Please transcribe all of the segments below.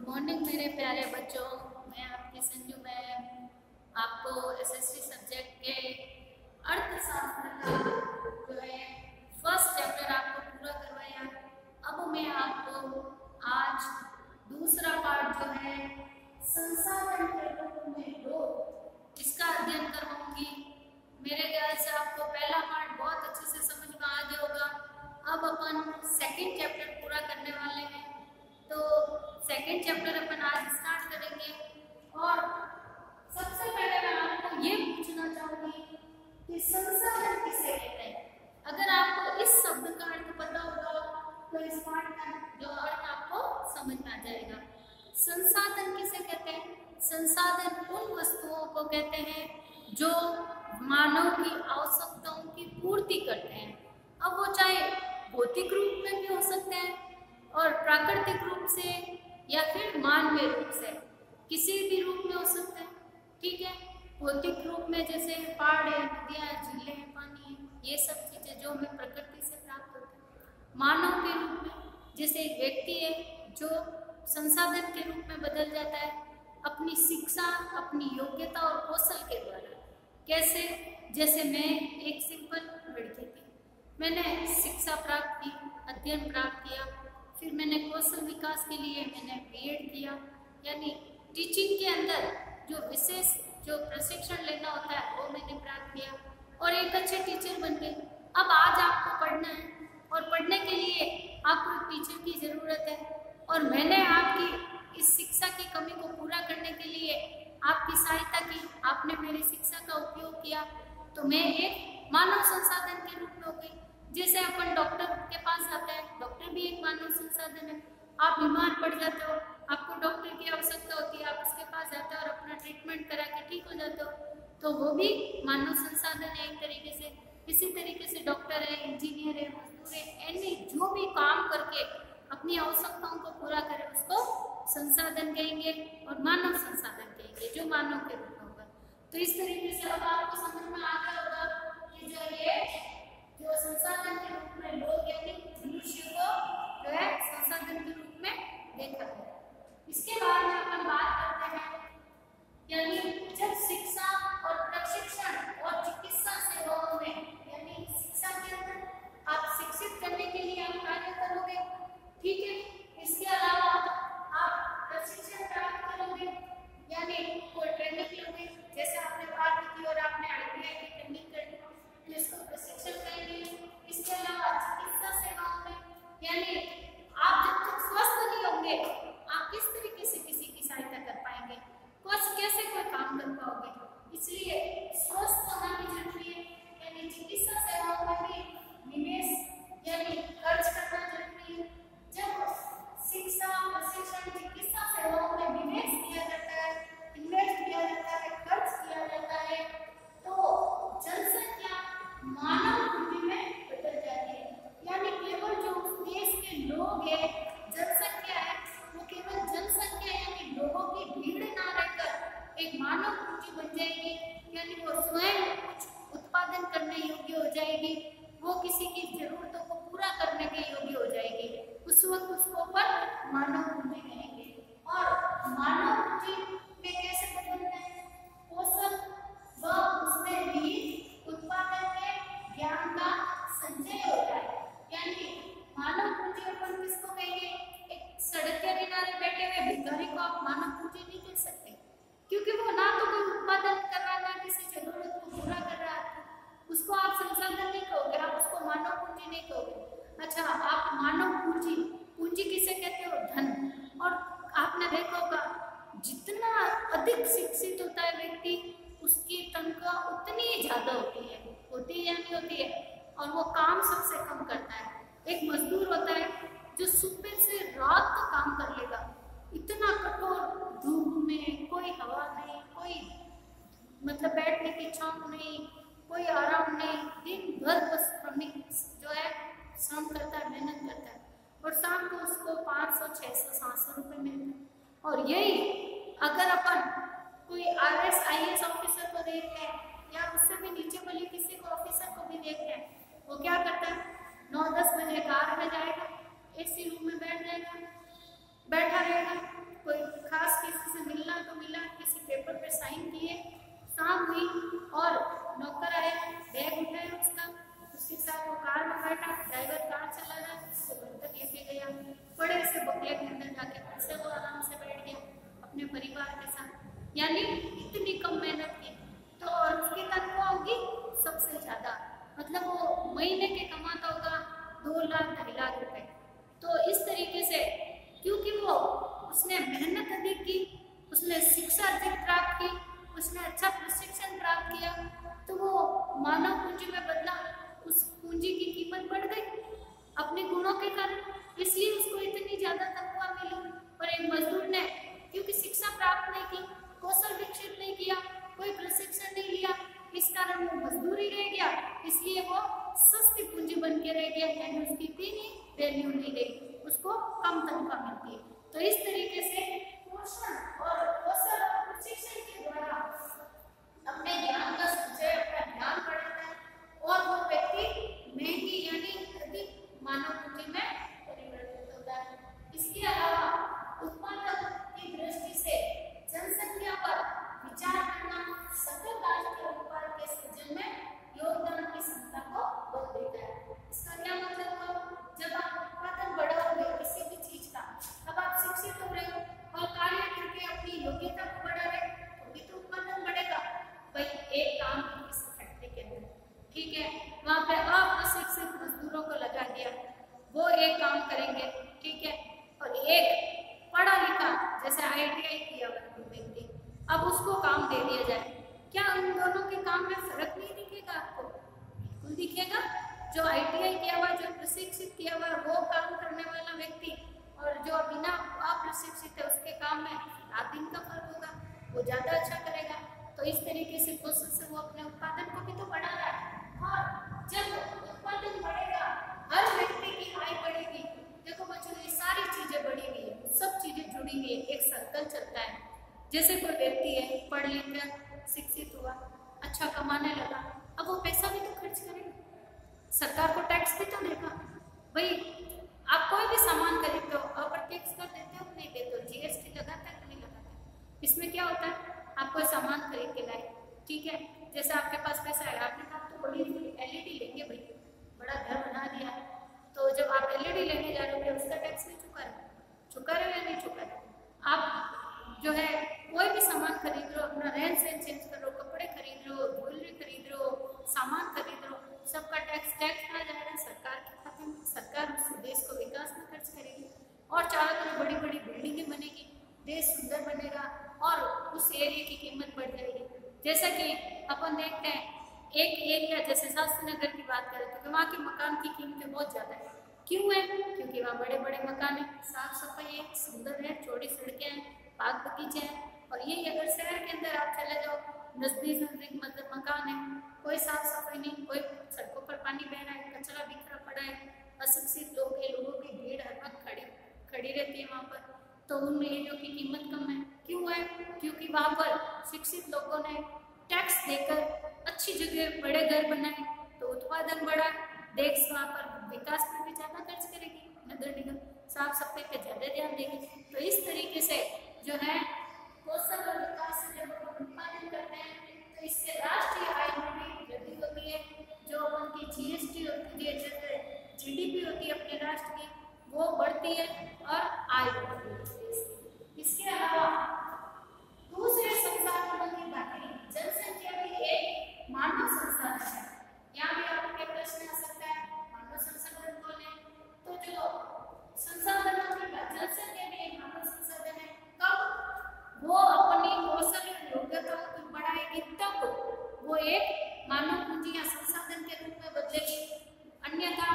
Morning मेरे प्यारे बच्चों, मैं आपकी संजू मैम आपको एसएससी सब्जेक्ट के अर्थशास्त्र का जो है फर्स्ट चैप्टर आपको पूरा करवाया। अब मैं आपको आज दूसरा पार्ट जो है संसाधन के रूप में लोग इसका अध्ययन करवाऊंगी। मेरे ख्याल से आपको पहला पार्ट बहुत अच्छे से समझ में आ गया होगा। अब अपन सेकंड चैप्टर पूरा करने वाले हैं, तो सेकंड चैप्टर अपन आज स्टार्ट करेंगे। और सबसे पहले मैं आपको ये पूछना चाहूंगी कि संसाधन किसे कहते हैं। अगर आपको इस शब्द का अर्थ पता होगा तो इस पाठ का जो अर्थ आपको समझ में आ जाएगा। संसाधन किसे कहते हैं? संसाधन उन वस्तुओं को कहते हैं जो मानव की आवश्यकताओं की पूर्ति करते हैं। अब वो चाहे भौतिक रूप में भी हो सकते हैं और प्राकृतिक रूप से या फिर मानवीय रूप से, किसी भी रूप में हो सकते हैं। ठीक है, भौतिक रूप में जैसे पहाड़ है, नदियाँ, झीलें हैं, पानी है, ये सब चीजें जो हमें प्रकृति से प्राप्त होती है। मानव के रूप में जैसे एक व्यक्ति है जो संसाधन के रूप में बदल जाता है अपनी शिक्षा, अपनी योग्यता और कौशल के द्वारा। कैसे? जैसे मैं एक सिंपल लड़की थी, मैंने शिक्षा प्राप्त की, अध्ययन प्राप्त किया, फिर मैंने कौशल विकास के लिए मैंने बीएड किया, यानी टीचिंग के अंदर जो विशेष जो प्रशिक्षण लेना होता है वो मैंने प्राप्त किया और एक अच्छे टीचर बन गए। अब आज आपको पढ़ना है और पढ़ने के लिए आपको एक टीचर की ज़रूरत है, और मैंने आपकी इस शिक्षा की कमी को पूरा करने के लिए आपकी सहायता की, आपने मेरी शिक्षा का उपयोग किया, तो मैं एक मानव संसाधन के रूप में हो गई। जैसे अपन डॉक्टर के पास जाते हैं, डॉक्टर भी एक मानव संसाधन है। आप बीमार पड़ जाते हो, आपको डॉक्टर की आवश्यकता होती है, आप उसके पास जाते हो और अपना ट्रीटमेंट करा के ठीक हो जाते हो, तो वो भी मानव संसाधन है एक तरीके से। इसी तरीके से डॉक्टर है, इंजीनियर है, मजदूर है, यानी जो भी काम करके अपनी आवश्यकताओं को पूरा करे उसको संसाधन कहेंगे और मानव संसाधन कहेंगे, जो मानव के रूप में होगा। तो इस तरीके से अब आपको समझ में आ गया होगा कि जो संसाधन के रूप में लोग यानी मनुष्य को जो है संसाधन के रूप में देखा गया। इसके बाद में अपन बात करते हैं यानी जब शिक्षा और प्रशिक्षण और चिकित्सा सेवाओं में, यानी शिक्षा के अंदर आप शिक्षित करने के लिए आप कार्य करोगे, ठीक है। इसके अलावा आप प्रशिक्षण प्राप्त करोगे, यानी कोई ट्रेनिंग लोगे, जैसे आपने बात की और आपने आईटीआई की ट्रेनिंग करनी तो इसको प्रशिक्षण करेंगे। इसके अलावा चिकित्सा सेवाओं में, यानी आप जब तक स्वस्थ नहीं होंगे आप किस तरीके से किसी की सहायता कर पाएंगे, कैसे कोई काम कर पाओगे, इसलिए स्वस्थ होना भी जरूरी है। यानी चिकित्सा सेवाओं में भी निवेश यानी खर्च करना जरूरी है। जब शिक्षा, प्रशिक्षण, चिकित्सा सेवाओं में निवेश किया जाता है, इन्वेस्ट किया जाता है, खर्च किया जाता है, तो जनसंख्या मानव पूंजी में बदल जाती है। यानी केवल जो उस देश के लोग हैं, जनसंख्या है, वो केवल जनसंख्या यानी लोगों की भीड़ ना रहकर एक मानव पूंजी बन जाएगी, यानी वो स्वयं कुछ उत्पादन करने योग्य हो जाएगी, वो किसी की जरूरतों को पूरा करने के योग्य हो जाएगी। उस वक्त उसको पर मानव पूंजी कहेंगे। और मानव पूंजी में कैसे बदलता है? कौशल व उसमें भी उत्पादन में ज्ञान का संचय होता है। यानी मानव पूंजी अपन किसको कहेंगे? एक सड़क के किनारे बैठे हुए भिखारी को आप मानव पूंजी नहीं कह सकते, क्योंकि वो ना तो कोई उत्पादन कर रहा, ना किसी जरूरत को पूरा कर रहा है, उसको आप संसाधन नहीं कहोगे, आप उसको मानव पूंजी नहीं कहोगे। अच्छा, आप मानव पूंजी, पूंजी किसे कहते हो? धन। और आपने देखा होगा जितना अधिक शिक्षित होता है व्यक्ति उसकी तनख्वाह उतनी ज्यादा होती है या नहीं होती है, और वो काम सबसे कम करता है। एक मजदूर होता है जो सुबह से रात तक काम कर लेगा, इतना कठोर धूप में, कोई हवा नहीं, कोई मतलब बैठने की छांव नहीं, कोई आराम नहीं, दिन भर बस श्रमिक जो है श्रम करता है, मेहनत करता है, और शाम को उसको 500, 600, 700 रुपये मिलते हैं। और यही अगर अपन कोई आरएस, आईएएस ऑफिसर को देखते हैं या उससे भी नीचे वाले किसी को ऑफिसर को भी देखते हैं, वो क्या करता है? 9-10 बजे कार में जाएगा, एसी रूम में बैठ जाएगा, बैठा रहेगा, कोई खास किसी से मिलना तो मिला, किसी पेपर पे साइन किए, शाम हुई और नौकर आया, बैग उठाया उसके साथ वो कार में बैठा, ड्राइवर कार चला रहा, उसको घर तक लेके गया, बड़े से बंगले के अंदर जाके फिर से वो आराम से बैठ गया अपने परिवार के साथ। यानी इतनी कम मेहनत की तो और उसकी तनख्वाह होगी सबसे ज्यादा, मतलब वो महीने के कमाता होगा 2 लाख 2.5 लाख रुपए। तो इस तरीके से क्योंकि वो उसने मेहनत अधिक की, उसने शिक्षा अधिक प्राप्त की, उसने अच्छा प्रशिक्षण प्राप्त किया, तो वो मानव पूंजी में बदला, उस पूंजी की कीमत बढ़ गई अपने गुणों के कारण, इसलिए उसको इतनी ज्यादा तनख्वाह मिली। और एक मजदूर ने क्योंकि शिक्षा प्राप्त नहीं की, कौशल विकसित नहीं किया, कोई प्रशिक्षण नहीं लिया, इस कारण वो मजदूरी रह गया, इसलिए वो सस्ती पूंजी बन के रह गया, यानी उसकी इतनी वैल्यू नहीं रही, उसको कम तनख्वाह मिलती है। तो इस तरीके से कौशल और प्रशिक्षण के द्वारा अपने ज्ञान का संचय, अपना ज्ञान बढ़ाता है और वो व्यक्ति महंगी यानी अधिक मानव पूंजी में परिवर्तित होता है। इसके अलावा उत्पादन की दृष्टि से जनसंख्या पर विचार करना सकल राष्ट्रीय उत्पाद के सृजन में योगदान की क्षमता को बल देता है। इसका क्या मतलब हुआ? जब आप उत्पादन बढ़ाओगे किसी भी चीज का, अब आप शिक्षित हो रहे हो और कार्य करके अपनी योग्यता को बढ़ा रहे तो भी तो उत्पादन बढ़ेगा। भाई एक काम इस फैक्ट्री के अंदर, ठीक है, वहां पे अप्रशिक्षित मजदूरों को लगा दिया, वो एक काम करेंगे, ठीक है, और एक पढ़ा लिखा जैसे ITI किया व्यक्ति, अब उसको काम दे दिया जाए, क्या उन दोनों के काम में फर्क नहीं दिखेगा आपको? बिल्कुल दिखेगा। जो ITI किया हुआ, जो प्रशिक्षित किया हुआ, वो काम करने वाला व्यक्ति और जो बिना अप्रशिक्षित है उसके काम में रात दिन का फर्क होगा, वो ज्यादा अच्छा करेगा। तो इस तरीके से कोशिश से वो अपने उत्पादन को भी तो बढ़ा रहा है, और जब उत्पादन बढ़ेगा हर व्यक्ति की आय बढ़ेगी। देखो बच्चों, ये सारी चीजें बढ़ी हुई है, सब चीजें जुड़ी हुई है, एक सर्कल चलता है। जैसे कोई व्यक्ति है, पढ़ लिख कर शिक्षित हुआ, अच्छा कमाने लगा, अब वो पैसा भी तो खर्च करेगा, सरकार को टैक्स भी तो देगा। भाई आप कोई भी सामान खरीदते हो, अप्रत्यक्ष कर देते हो नहीं देते हो, GST लगाते हैं नहीं लगाते? इसमें क्या होता है, आप कोई सामान खरीद के लाए, ठीक है, जैसे आपके पास पैसा है, आपने कहा तो बड़ी LED लेंगे, भाई बड़ा घर बना दिया, तो जब आप LED लेने जा रहे हो उसका टैक्स नहीं चुका रहे या नहीं चुका रहे? आप जो है कोई भी सामान खरीद रहे हो, अपना रहन सहन चेंज कर रहे हो, कपड़े खरीद रहे हो, ज्वेलरी खरीद रहे हो, सामान खरीद रहे हो, सबका टैक्स आ जाएगा सरकार के खाते में, सरकार उस देश को विकास में खर्च करेगी और चारों तरफ बड़ी बड़ी बिल्डिंगें बनेगी, देश सुंदर बनेगा और उस एरिया की कीमत बढ़ जाएगी। जैसा कि अपन देखते हैं एक एरिया जैसे शास्त्री नगर की बात करें तो वहाँ के मकान की कीमतें बहुत ज़्यादा है। क्यों है? क्योंकि वहाँ बड़े बड़े मकान है, साफ सफाई है, सुंदर है, चौड़ी सड़कें हैं, बाग बगीचे हैं। और यही अगर शहर के अंदर आप चले जाओ, नजदीक मतलब मकान है, कोई साफ सफाई नहीं, कोई सड़कों पर पानी बह रहा है, कचरा बिखरा पड़ा है, अशिक्षित लोग हैं, लोगों की भीड़ हर वक्त खड़ी रहती है वहाँ पर, तो उन एरियो की कीमत कम है। क्यों है? क्योंकि वहाँ पर शिक्षित लोगों ने टैक्स देकर अच्छी जगह बड़े घर बनाए, तो उत्पादन बढ़ा, देश वहाँ पर विकास पर भी ज़्यादा खर्च करेगी, नगर निगम साफ सफाई पे ज़्यादा ध्यान देगी। तो इस तरीके से जो है कौशल और विकास से जब हम उत्पादन करते हैं तो इससे राष्ट्रीय आय में भी वृद्धि होती है, जो उनकी GST होती है, जैसे GDP होती है अपने राष्ट्र की, वो बढ़ती है और आय बढ़ती है। इसके अलावा दूसरे संसाधनों की बात करें, जनसंख्या भी एक मानव संसाधन है। यहाँ भी आपके प्रश्न आ सकता है, मानव संसाधन कौन है? तो जो संसाधनों की जनसंख्या भी एक मानव संसाधन है। कब वो अपनी कौशल और योग्यताओं को बढ़ाएगी तब वो एक मानव पूंजी या संसाधन के रूप में बदलेगी, अन्यथा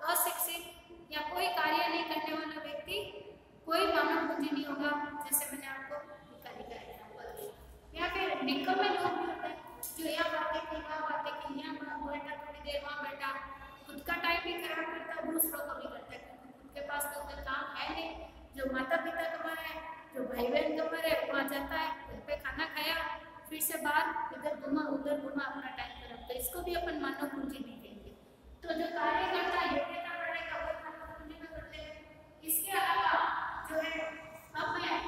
अशिक्षित या कोई कार्य नहीं करने वाला व्यक्ति कोई मानव पूंजी नहीं होगा। जैसे मैंने आपको एग्जाम्पल दिया, या फिर निकम्मे लोग भी होते हैं जो यहाँ बातें की वहाँ बातें की, यहाँ बैठा थोड़ी देर वहाँ बैठा, खुद का टाइम भी खराब करता है, दूसरों को भी करता है, क्योंकि खुद के पास तो उधर काम है नहीं। जो माता पिता कमा रहे हैं, जो भाई बहन कमा रहे हैं, वहाँ जाता है, घर पे खाना खाया, फिर से बाहर इधर घुमा उधर घुमा, अपना टाइम खराब, तो इसको भी अपन मानव पूंजी नहीं देंगे। तो जो कार्य करता है, योग्यता बढ़ेगा, वो मानव पूंजी में बदलेगा। इसके अलावा जो है अब मैं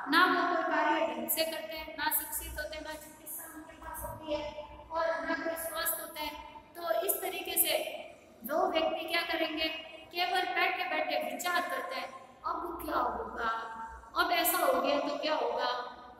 ना वो कोई कार्य ढंग से करते हैं, ना शिक्षित होते हैं, ना चिकित्सा उनके पास होती है और ना कोई स्वस्थ होते हैं। तो इस तरीके से जो व्यक्ति क्या करेंगे, केवल बैठे बैठे विचार करते हैं, अब क्या होगा, अब ऐसा हो गया तो क्या होगा,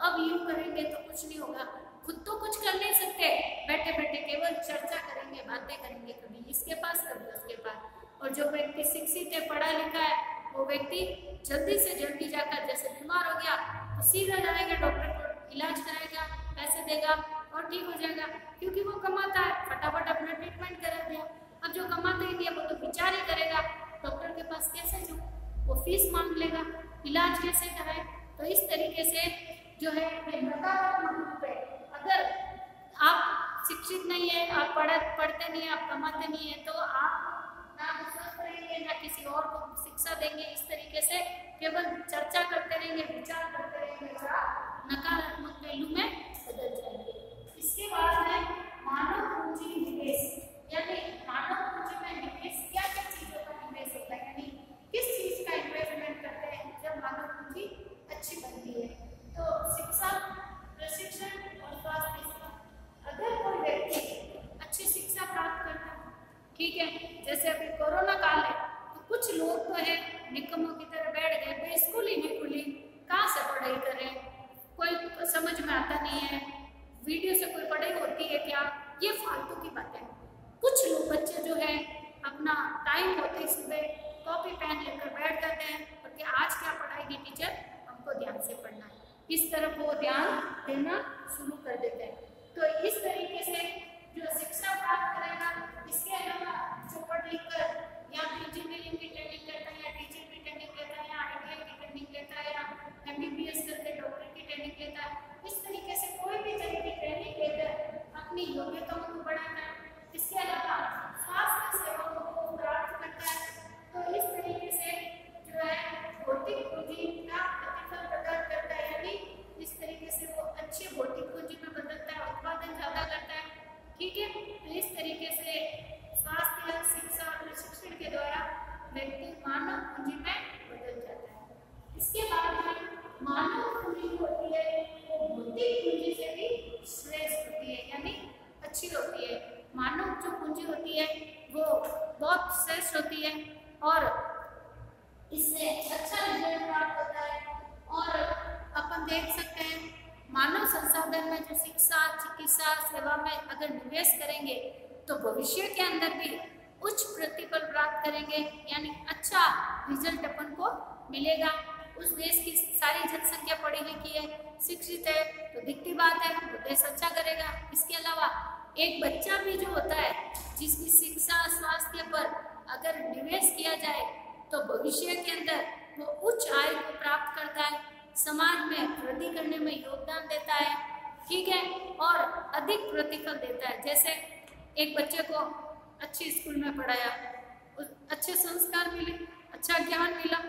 अब यूं करेंगे तो कुछ नहीं होगा। खुद तो कुछ कर नहीं सकते, बैठे बैठे केवल चर्चा करेंगे, बातें करेंगे, कभी इसके पास कभी उसके पास। और जो व्यक्ति शिक्षित है, पढ़ा लिखा है, वो व्यक्ति जल्दी से जल्दी जाकर, जैसे बीमार हो गया तो सीधा जाएगा डॉक्टर को, इलाज कराएगा, पैसे देगा और ठीक हो जाएगा, क्योंकि वो कमाता है, फटाफट अपना ट्रीटमेंट करा दिया। अब जो कमाता ही नहीं है वो तो विचार ही करेगा, डॉक्टर के पास कैसे जाऊं, वो फीस मांग लेगा, इलाज कैसे कराए। तो इस तरीके से जो है नकारात्मक रूप है, अगर आप शिक्षित नहीं है, आप पढ़ते नहीं है, आप कमाते नहीं है, तो आप ना स्वस्थ रहेंगे, ना किसी और को शिक्षा देंगे। इस तरीके से केवल चर्चा करते रहेंगे, विचार करते रहेंगे, नकारात्मक पहलू में बदल जाएंगे। इसके बाद है मानव पूंजी निवेश, यानी मानव पूंजी में निवेश क्या क्या चीजों का निवेश होता है, यानी किस चीज का इन्वेस्टमेंट करते हैं जब मानव पूंजी अच्छी बनती है। तो शिक्षा, प्रशिक्षण और स्वास्थ्य सेवा। अगर कोई व्यक्ति अच्छी शिक्षा प्राप्त करता है, ठीक है, जैसे अभी कोरोना काल है, तो कुछ लोग तो है निकम्मों की तरह बैठ गए, भाई स्कूल ही नहीं खुली, कहाँ से पढ़ाई करें, कोई समझ में आता नहीं है, वीडियो से कोई पढ़ाई होती है क्या, ये फालतू की बातें। कुछ लोग बच्चे जो है अपना टाइम होते ही सुबह कॉपी पेन लेकर बैठ जाते हैं, और कि आज क्या पढ़ाएगी टीचर, हमको ध्यान से पढ़ना है, इस तरफ वो ध्यान देना शुरू कर देते हैं। तो इस तरीके से जो शिक्षा प्राप्त करेगा, इसके अलावा जो पढ़ लिख कर या तो इंजीनियरिंग की ट्रेनिंग करता है, या टीचर की ट्रेनिंग लेता है, या ITI की ट्रेनिंग लेता है, या MBBS करके डॉक्टर की ट्रेनिंग लेता है, इस तरीके से कोई भी तरह की ट्रेनिंग लेकर अपनी योग्यताओं को बढ़ाता है। इसके अलावा स्वास्थ्य सेवाओं को प्राप्त करता है। तो इस तरीके से जो है भौतिक पूंजी का प्रतिफल प्रदान करता है, यानी इस तरीके से वो अच्छी भौतिक पूंजी में बदलता है, उत्पादन ज्यादा करता है, ठीक है। तो इस तरीके से स्वास्थ्य, शिक्षा और प्रशिक्षण के द्वारा व्यक्ति मानव पूंजी में बदल जाता है। इसके बाद में मानव पूंजी होती है वो भौतिक पूंजी से भी श्रेष्ठ होती है, यानी अच्छी होती है। मानव जो पूंजी होती है वो बहुत श्रेष्ठ होती है और इससे अच्छा रिजल्ट प्राप्त होता है। और अपन देख सकते हैं मानव संसाधन में जो शिक्षा, चिकित्सा सेवा में अगर निवेश करेंगे तो भविष्य के अंदर भी उच्च प्रतिफल प्राप्त करेंगे, यानी अच्छा रिजल्ट अपन को मिलेगा। उस देश की सारी जनसंख्या पढ़ी लिखी है, शिक्षित है, तो दिखती बात है वो देश अच्छा करेगा। इसके अलावा एक बच्चा भी जो होता है जिसकी शिक्षा, स्वास्थ्य पर अगर निवेश किया जाए तो भविष्य के अंदर वो उच्च आय को प्राप्त करता है, समाज में वृद्धि करने में योगदान देता है, ठीक है, और अधिक प्रतिफल देता है। जैसे एक बच्चे को अच्छे स्कूल में पढ़ाया, अच्छे संस्कार मिले, अच्छा ज्ञान मिला,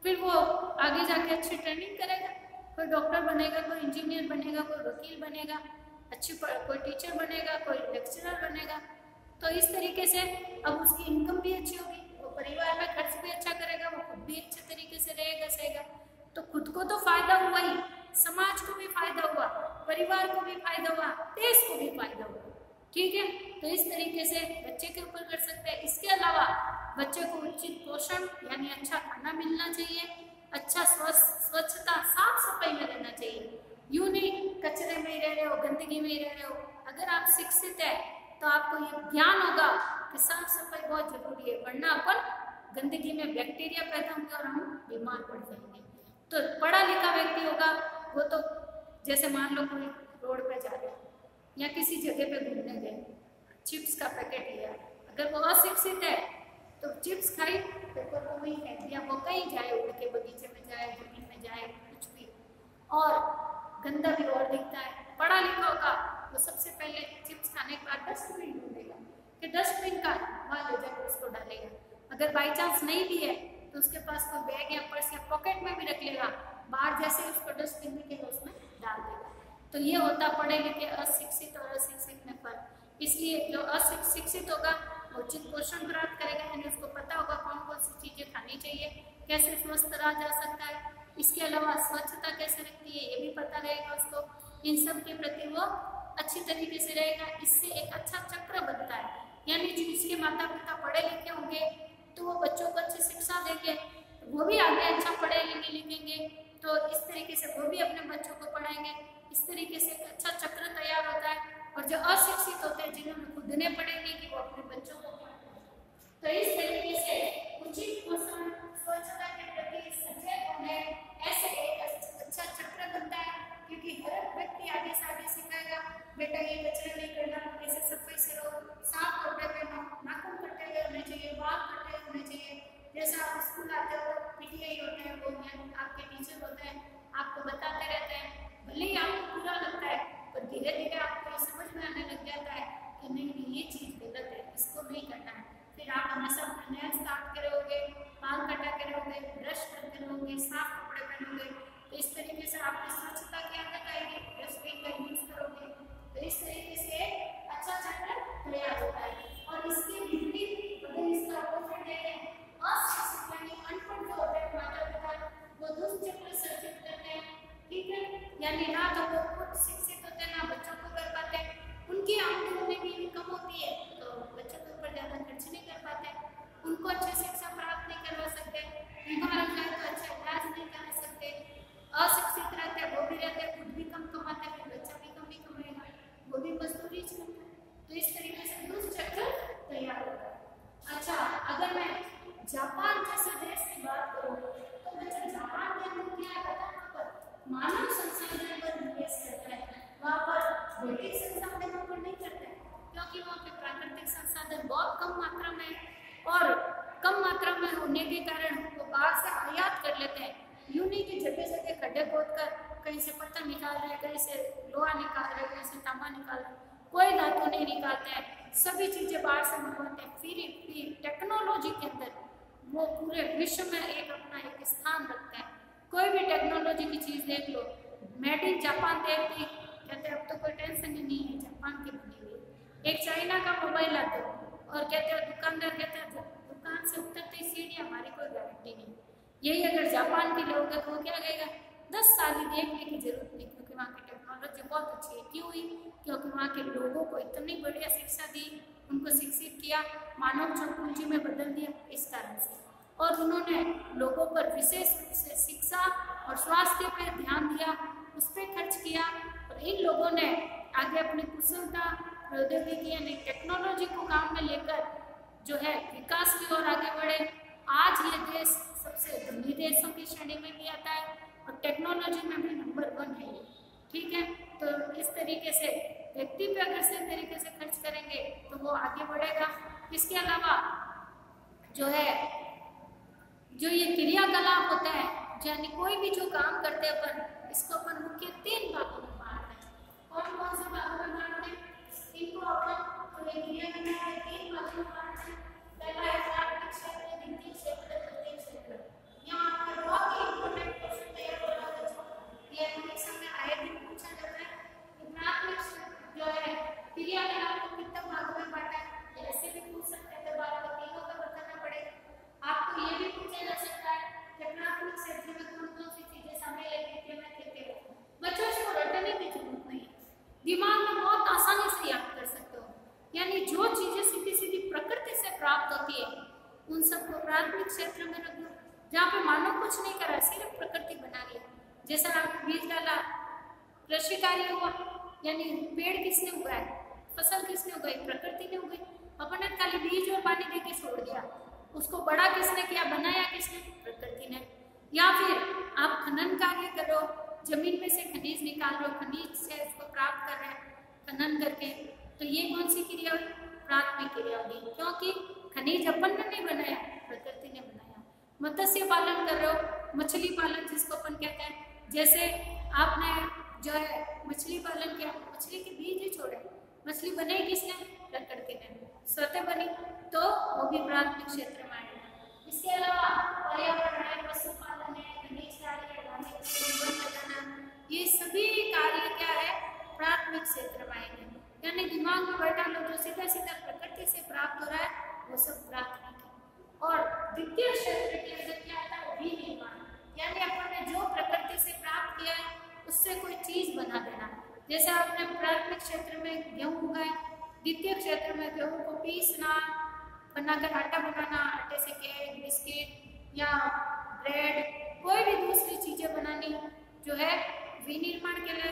फिर वो आगे जाके अच्छी ट्रेनिंग करेगा, कोई डॉक्टर बनेगा, कोई इंजीनियर बनेगा, कोई वकील बनेगा, कोई टीचर बनेगा, कोई लेक्चरर बनेगा। तो इस तरीके से अब उसकी इनकम भी अच्छी होगी, वो परिवार में खर्च भी अच्छा करेगा, वो खुद भी अच्छे तरीके से रहेगा, सहेगा। तो खुद को तो फायदा हुआ ही, समाज को भी फायदा हुआ, परिवार को भी फायदा हुआ, देश को भी फायदा हुआ, ठीक है। तो इस तरीके से बच्चे के ऊपर कर सकते हैं। इसके अलावा बच्चे को उचित पोषण यानी अच्छा खाना मिलना चाहिए, अच्छा स्वच्छता, साफ सफाई में रहना चाहिए, यूं नहीं कचरे में ही रह रहे हो, गंदगी में ही रह रहे हो। अगर आप शिक्षित है तो आपको ये ज्ञान होगा कि साफ सफाई बहुत जरूरी है, वरना अपन गंदगी में बैक्टीरिया पैदा होंगे और हम बीमार पड़ जाएंगे। तो पढ़ा लिखा व्यक्ति होगा वो तो जैसे मान लो कोई रोड पे जा रहे हैं या किसी जगह पे घूमने गए, चिप्स का पैकेट लिया, अगर वो अशिक्षित है तो चिप्स खाई पेपर को वही फेंक दिया, वो कहीं जाए, उड़ के बगीचे में जाए, जमीन में जाए, कुछ भी, और गंदा भी और दिखता है। पढ़ा लिखा होगा वो सबसे पहले चिप्स खाने के बाद डस्टबिन ढूंढेगा कि डस्टबिन का वहाँ ले जाकर उसको डालेगा। अगर बाई चांस नहीं भी है तो उसके पास कोई बैग या पर्स या पॉकेट में भी रख लेगा, बाहर जैसे उसको डस्टबिन दिखेगा उसमें डाल देगा। तो ये होता पढ़े लिखे अशिक्षित और अशिक्षित में फर्क। इसलिए जो अशिक्षित होगा वो उचित पोषण प्राप्त करेगा, यानी उसको पता होगा कौन कौन सी चीजें खानी चाहिए, कैसे स्वस्थ रहा जा सकता है। इसके अलावा स्वच्छता कैसे इन सब के प्रति वो अच्छी तरीके से रहेगा। इससे एक अच्छा चक्र बनता है, यानी जो इसके माता पिता पढ़े लिखे होंगे तो वो बच्चों को अच्छी शिक्षा देंगे, वो भी आगे अच्छा पढ़े लिखेंगे, तो इस तरीके से वो भी अपने बच्चों को पढ़ाएंगे। इस तरीके से एक अच्छा चक्र तैयार होता है। और जो अशिक्षित होते हैं, जिन्होंने खुद ने पढ़े नहीं कि वो अपने बच्चों को पढ़ाएंगे। तो इस तरीके से उचित पोषण, स्वच्छता के प्रति सचेत होने, ऐसे एक अच्छा चक्र बनता है, क्योंकि हर व्यक्ति आगे से आगे सिखाएगा, बेटा ये कचरा नहीं करना, ऐसे सफाई से रहो, साफ कपड़े पहनो, नाखून कटे हुए होने चाहिए, बाल कटे हुए होने चाहिए। जैसे आप स्कूल आते हो तो पीटीआई होते हैं, वो आपके टीचर होते हैं, आपको बताते रहते हैं, भले ही आपको बुरा लगता है पर धीरे धीरे आपको ये समझ में आने लग जाता है कि नहीं ये चीज़ गलत है, इसको नहीं करना है। फिर आप हमेशा नेल्स काटते रहोगे, बाल कटा के रहोगे, ब्रश करते रहोगे, साफ कपड़े पहनोगे, तो इस तरीके से आपकी स्वच्छता की आदत आएगी, डस्टबिन का यूज करोगे, तो इस तरीके से अच्छा चक्र तैयार होता है। और इसके विपरीत अगर इसका अपोजिट देखें, अशिक्षित यानी अनपढ़ जो होते हैं माता पिता, वो दुष्चक्र सर्जित करते हैं, ठीक है, यानी ना तो वो खुद शिक्षित होते हैं, ना बच्चों को कर पाते, उनकी आमदनी भी कम होती है, तो बच्चों के ऊपर ज़्यादा खर्च नहीं कर पाते, उनको अच्छी शिक्षा प्राप्त नहीं करवा सकते, बीमार हो जाए तो अच्छा इलाज नहीं करा सकते, अशिक्षित रहते हैं, वो भी रहते हैं, खुद भी कम कमाते हैं, फिर बच्चा भी कम ही कमाएगा, वो भी मजदूरी करता है, तो इस तरीके से दुष्चक्र तैयार होता है। अच्छा, अगर मैं जापान जैसे देश की बात करूँ तो बच्चा जापान के अंदर क्या है पता है, पर मानव संसाधन पर निवेश करता है, वहाँ पर भौतिक संसाधनों पर नहीं करता है, क्योंकि वहाँ पे प्राकृतिक संसाधन बहुत कम मात्रा में, और कम मात्रा में होने के कारण वो बाहर से आयात कर लेते हैं। यूं नहीं कि जगह जगह खड्डे खोद कर कहीं से पत्थर निकाल रहे हैं, कहीं से लोहा निकाल रहे हैं, कहीं से तांबा निकाल रहे हैं, कोई धातु नहीं निकालते हैं, सभी चीजें बाहर से मंगवाते हैं। फिर टेक्नोलॉजी के अंदर वो पूरे विश्व में एक अपना एक स्थान रखता है। कोई भी टेक्नोलॉजी की चीज देख लो, मेड इन जापान देख ली, कहते हैं अब तो कोई टेंशन ही नहीं है, जापान की बनी हुई। एक चाइना का मोबाइल आते हो और कहते हो, दुकानदार कहते हैं दुकान से उतरते ही सीढ़ी, हमारी कोई गारंटी नहीं। यही अगर जापान के लोग हैं तो वो क्या कहेगा, 10 साल ही देखने की जरूरत नहीं, क्योंकि वहाँ की टेक्नोलॉजी बहुत अच्छी है। क्यों हुई? क्योंकि वहाँ के लोगों को इतनी बढ़िया शिक्षा दी, उनको शिक्षित किया, मानव पूंजी में बदल दिया, इस कारण से। और उन्होंने लोगों पर विशेष रूप से शिक्षा और स्वास्थ्य पर ध्यान दिया, उस पर खर्च किया, और इन लोगों ने आगे अपनी कुशलता, प्रौद्योगिकी यानी टेक्नोलॉजी को काम में लेकर जो है विकास की ओर आगे बढ़े। आज ये देश सबसे धनी देशों की श्रेणी में भी आता है और टेक्नोलॉजी में भी नंबर 1 है, ठीक है। तो इस तरीके से व्यक्ति पे अगर सही तरीके से खर्च करेंगे तो वो आगे बढ़ेगा। इसके अलावा जो है, जो ये क्रियाकलाप होता है, यानी कोई भी जो काम करते हैं अपन, इसको अपन मुख्य 3 भागों में बांटते हैं। कौन कौन से भागों में बांटते हैं? इनको अपन क्रियाकलाप है 3 भागों में बांटते हैं। पहला है प्राथमिक क्षेत्र, द्वितीय क्षेत्र, तृतीय क्षेत्र। यहाँ पर बहुत ही इंपॉर्टेंट क्वेश्चन तैयार हो रहा है, ये एग्जाम में आए दिन पूछा जाता है कि प्राथमिक क्षेत्र जो है क्रियाकलाप को कितने भागों में बांटा है, ऐसे भी पूछ सकते हैं, तो बात को तीनों का बताना पड़ेगा। आपको ये भी पूछा जा सकता है कि प्राथमिक क्षेत्र में कौन कौन सी चीजें शामिल है, कितने। बच्चों इसको रटने की जरूरत नहीं है, दिमाग में बहुत आसानी से याद कर सकते हो। यानी जो चीजें सीधी सीधी प्रकृति से प्राप्त होती है उन सबको प्राथमिक क्षेत्र में रख दो, जहाँ पे मानव कुछ नहीं करा, सिर्फ प्रकृति बना रही है। जैसा आपने बीज डाला, कृषि कार्य हुआ, यानी पेड़ किसने उगाया, फसल किसने उगाई, प्रकृति ने उगाई। अपन ने खाली बीज और पानी देके छोड़ दिया, उसको बड़ा किसने किया, बनाया किसने, प्रकृति ने। या फिर आप खनन कार्य करो, जमीन में से खनिज निकाल रहे हो, खनिज से उसको प्राप्त कर रहे हैं खनन करके, तो ये कौन सी क्रिया हुई, प्राथमिक क्रिया होगी, क्योंकि खनिज अपन ने नहीं बनाया, प्रकृति ने बनाया। मत्स्य पालन कर रहे हो, मछली पालन जिसको अपन कहते हैं, जैसे आपने जो है मछली पालन किया, मछली के बीज ही छोड़े, मछली बनाई किसने, प्रकृति ने, स्वतः बनी, तो वो भी प्राथमिक क्षेत्र में आएगा। इसके अलावा पर्यावरण है, पशुपालन है, खनिज कार्य है, ये सभी कार्य क्या है, प्राथमिक क्षेत्र में आएंगे। यानी दिमाग में बैठा लो, जो सीधा सीधा प्रकृति से प्राप्त हो रहा है वो सब प्राथमिक है। और द्वितीय क्षेत्र के अंदर क्या आता है, विनिर्माण, यानी अपन ने जो प्रकृति से प्राप्त किया है उससे कोई चीज बना देना, जैसे आपने प्राथमिक क्षेत्र में गेहूँ उगाए, द्वितीय क्षेत्र में गेहूँ को पीसना, बनाकर आटा बनाना, आटे से केक, बिस्किट या ब्रेड, कोई भी दूसरी चीजें बनानी जो है विनिर्माण के लिए,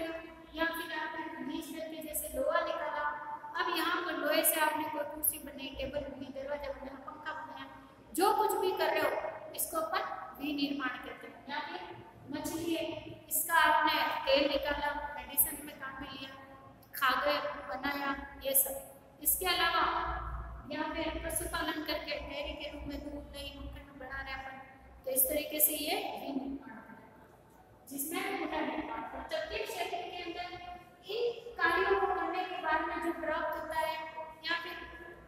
या फिर आपने खनिज के जैसे लोहा निकाला, अब यहाँ पर लोहे से आपने कोई कुर्सी बनाई, टेबल बनाई, दरवाजा बनाया, पंखा बनाया, जो कुछ भी कर रहे हो इसको अपन विनिर्माण कहते हैं। या फिर मछली है, इसका आपने तेल निकाला, मेडिसिन में काम में लिया, खाकर बनाया, ये सब। इसके अलावा यहाँ पे पशुपालन करके डेयरी के रूप में दूध, दही, मक्खन बना रहे अपन, तो इस तरीके से ये विनिर्माण जिसमें मोटा निर्माण। तृतीय क्षेत्र के अंदर इन कार्यों को करने के बाद में जो प्राप्त होता है, या फिर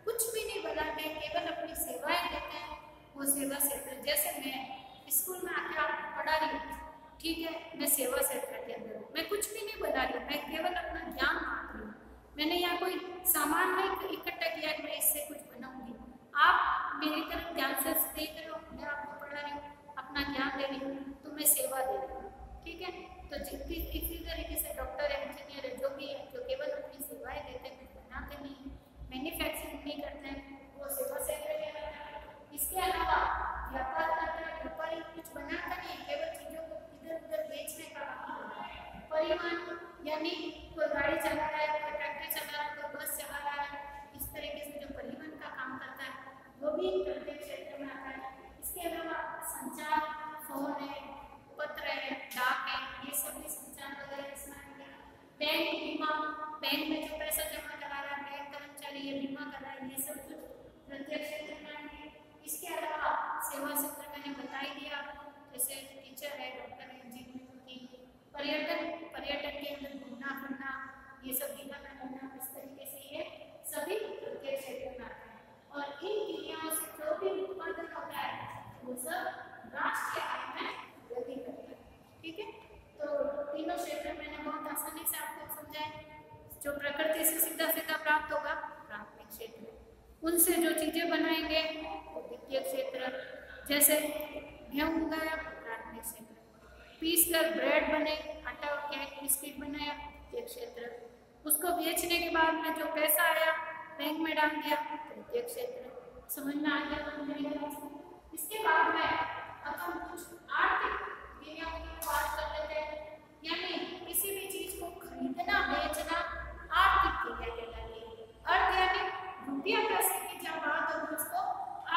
कुछ भी नहीं बनाते, केवल अपनी सेवाएं देते हैं, वो सेवा क्षेत्र। जैसे मैं स्कूल में आके आपको पढ़ा रही हूँ, ठीक है, मैं सेवा क्षेत्र के अंदर हूँ, मैं कुछ भी नहीं बना रही हूँ, मैं केवल अपना ज्ञान बांट रही हूँ। मैंने यहाँ कोई सामान नहीं इकट्ठा किया कि मैं इससे कुछ बनाऊंगी। आप मेरी तरफ ध्यान से देख रहे हो, मैं आपको पढ़ा रही हूँ, अपना ज्ञान दे रही हूँ, तो मैं सेवा दे रही हूँ, ठीक है। तो इसी तरीके से डॉक्टर है, इंजीनियर है, जो भी है, जो केवल अपनी सेवाएं देते हैं, कुछ बनाते नहीं है, मैन्युफैक्चरिंग नहीं करते हैं, वो सेवा क्षेत्र कहलाता है। इसके अलावा व्यापार करता है, व्यापारी कुछ बनाता नहीं, केवल चीजों को इधर उधर बेचने का काम होता है। परिवहन यानी कोई गाड़ी चला रहा है, कोई ट्रैक्टर चला रहा है, कोई बस चला रहा है, इस तरीके से जो परिवहन का काम करता है वो भी तृतीय क्षेत्र में आता है। इसके अलावा संचार, फोन है, पत्र है, डाक है, ये सब भी संचार वगैरह इसमें आएंगे। बैंक, बीमा, बैंक में जो पैसा जमा करा रहा है, बैंक कर्मचारी ये बीमा कर रहा है, ये सब कुछ तृतीय क्षेत्र में आएंगे। इसके अलावा सेवा क्षेत्र मैंने बता ही दिया आपको, जैसे टीचर है, डॉक्टर है, इंजीनियर की, पर्यटन के अंदर घूमना फिरना, ये सब दिखाना करना, इस तरीके से ये सभी तृतीय क्षेत्र में आता है। और इन क्रियाओं से जो भी उत्पादन होता है वो सब राष्ट्रीय आय में वृद्धि करता है, ठीक है। तो तीनों क्षेत्र मैंने बहुत आसानी से आपको समझाए। जो प्रकृति से सीधा सीधा प्राप्त होगा प्राथमिक क्षेत्र, उनसे जो चीजें बनाएंगे वो द्वितीय क्षेत्र, जैसे गेहूं उगाया प्राथमिक क्षेत्र, पीस कर ब्रेड बने, आटा, केक, बिस्किट बनाया द्वितीय क्षेत्र, उसको बेचने के बाद में जो पैसा आया बैंक में डाल दिया तृतीय क्षेत्र। समझ में आ गया? इसके बाद में अब हम कुछ आर्थिक क्रियाओं की बात कर लेते हैं, यानी किसी भी चीज को खरीदना बेचना आर्थिक क्रिया कहलाती है। अर्थ यानी रुपया पैसे की जब बात होगी उसको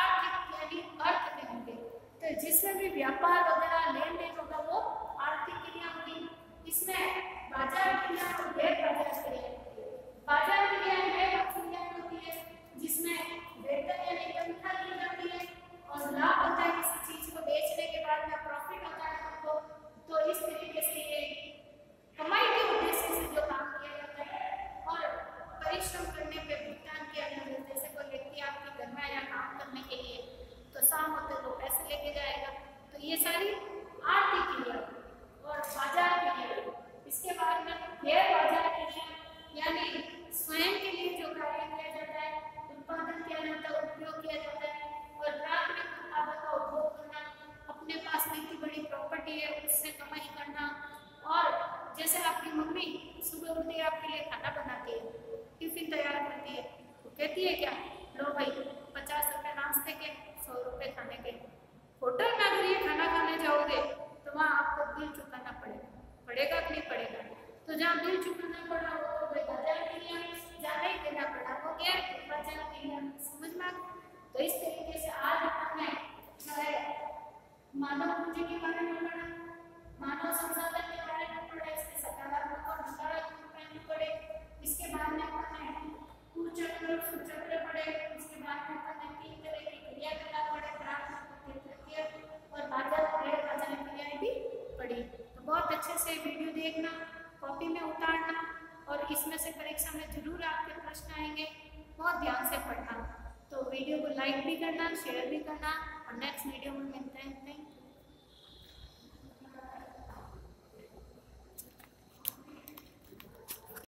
आर्थिक यानी अर्थ कहेंगे। तो जिसमें भी व्यापार वगैरह लेन देन होगा वो आर्थिक क्रिया होगी। इसमें बाजार क्रिया और गैर बाजार क्रिया होती है। बाजार क्रिया है क्रिया होती है जिसमें वेतन यानी तनख्वाह दी जाती है और लाभ होता है किसी चीज को बेचने के बाद में प्रॉफिट होता है हमको। तो इस तरीके से ये कमाई के उद्देश्य से जो काम किया जाता है और परिश्रम करने पे भुगतान किया जाता है। जैसे कोई व्यक्ति आपके घर में आया काम करने के लिए तो शाम होते वो पैसे लेके जाएगा, तो ये सारी आर्थिक क्रिया और बाजार क्रिया। इसके बाद में गैर बाजार क्रिया यानी स्वयं के लिए जो कार्य किया जाता है, उत्पादन किया जाता है, उपयोग किया जाता है और प्राथमिक उत्पादन का उपभोग करना, अपने पास में इतनी बड़ी प्रॉपर्टी है उससे कमाई करना। और जैसे आपकी मम्मी सुबह उठते ही आपके लिए खाना बनाती है, टिफिन तैयार करती है, तो कहती है क्या, लो भाई 50 रुपये नाश्ते के, 100 रुपये खाने के। होटल में अगर ये खाना खाने जाओगे तो वहाँ आपको बिल चुकाना पड़ेगा कि नहीं पड़ेगा? तो जहाँ बिल चुकाना पड़ा वो तो भाई बाजार क्रिया, जहाँ नहीं देना पड़ा वो क्या बाजार क्रिया। समझ में आ? तो इस तरीके से आज हमने जो है मानव पूंजी के बारे में पढ़ा, मानव संसाधन के बारे में पढ़ा, इसके सकारात्मक और नकारात्मक पहलू पढ़े। इसके बाद में हमने कुचक्र सुचक्र पढ़े। इसके बाद में हमने 3 तरह की क्रियाकलाप पढ़े, प्राथमिक, तृतीय और बाजार गैर बाजार क्रियाएं भी पढ़ी। तो बहुत अच्छे से वीडियो देखना, कॉपी में उतारना और इसमें से परीक्षा में जरूर आपके प्रश्न आएंगे, बहुत ध्यान से पढ़ना। तो वीडियो को लाइक भी करना, शेयर भी करना और नेक्स्ट वीडियो में मिलते हैं। Thank you.